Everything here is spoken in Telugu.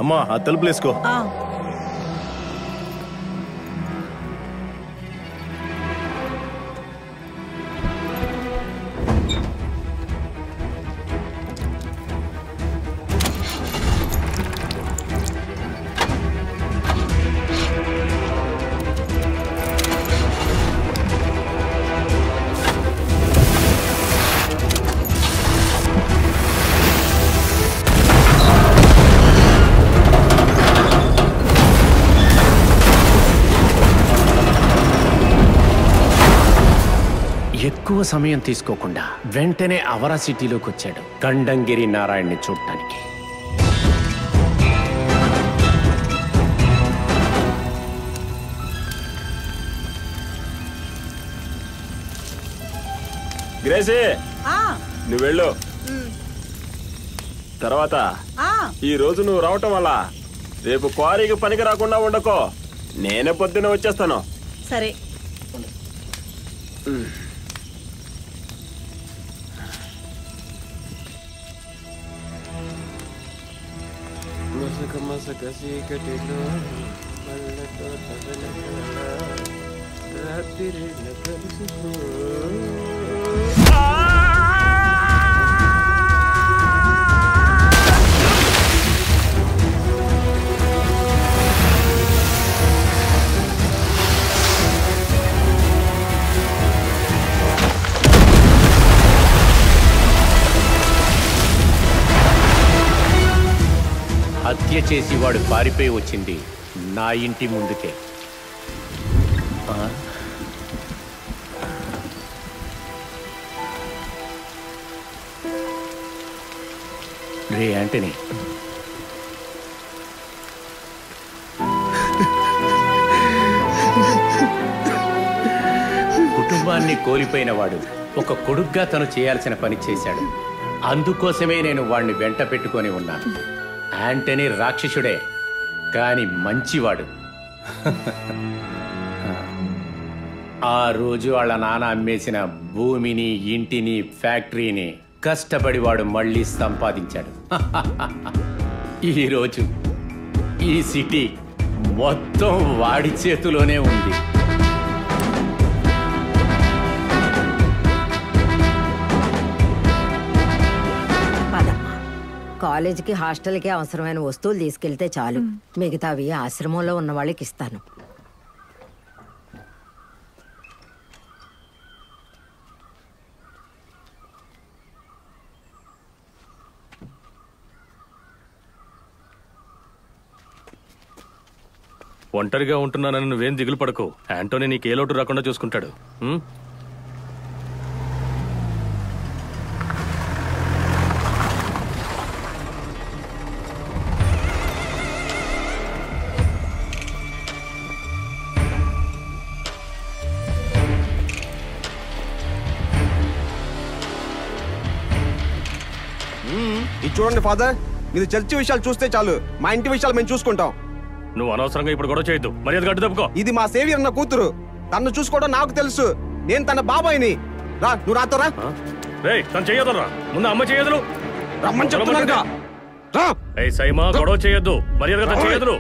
అమ్మా ఆ తలుపు వేసుకో. ఎక్కువ సమయం తీసుకోకుండా వెంటనే అవరా సిటీలోకి వచ్చాడు గండంగిరి నారాయణ్ని చూడటానికి. గ్రేసీ నువ్వు వెళ్ళు. తర్వాత ఈ రోజు నువ్వు రావటం వల్ల రేపు క్వారీకి పనికి రాకుండా ఉండకో. నేనే పొద్దున్న వచ్చేస్తాను. సరే. మసక చీకటిలో రాత్రి హత్య చేసి వాడు పారిపోయి వచ్చింది నా ఇంటి ముందుకే. రే యాంటనీ, కుటుంబాన్ని కోల్పోయిన వాడు ఒక కొడుగ్గా తను చేయాల్సిన పని చేశాడు. అందుకోసమే నేను వాడిని వెంట పెట్టుకొని ఉన్నాను. యాంటనీ రాక్షసుడే, కాని మంచివాడు. ఆ రోజు వాళ్ళ నాన్న అమ్మేసిన భూమిని, ఇంటిని, ఫ్యాక్టరీని కష్టపడి వాడు మళ్ళీ సంపాదించాడు. ఈరోజు ఈ సిటీ మొత్తం వాడి చేతిలోనే ఉంది. కాలేజీకి హాస్టల్కి అవసరమైన వస్తువులు తీసుకెళ్తే చాలు, మిగతావి ఆశ్రమంలో ఉన్న వాళ్ళకి ఇస్తాను. ఒంటరిగా ఉంటున్నానని నువ్వేం దిగులు పడకు. యాంటోనీ నీకే లోటు రాకుండా చూసుకుంటాడు. ఇది చూడండి ఫాదర్, మీరు చర్చి విషయాలు చూస్తే చాలు, మా ఇంటి విషయాలు మేము చూసుకుంటాం. నువ్వు అనవసరంగా ఇప్పుడు గొడవ చేయొద్దు. మర్యాద గడ్డు తప్పుకో. ఇది మా సేవియర్ నా కూతురు, తను చూసుకోవడం నాకు తెలుసు. నేను తన బాబాయిని. రా, నువ్వు రాతో రా. తను చేయదురా, ముందు అమ్మ చేయదులు రమ్మని చెప్తున్నాను. సైమా గొడవ చేయొద్దు, మర్యాదగా తను చేయదులు.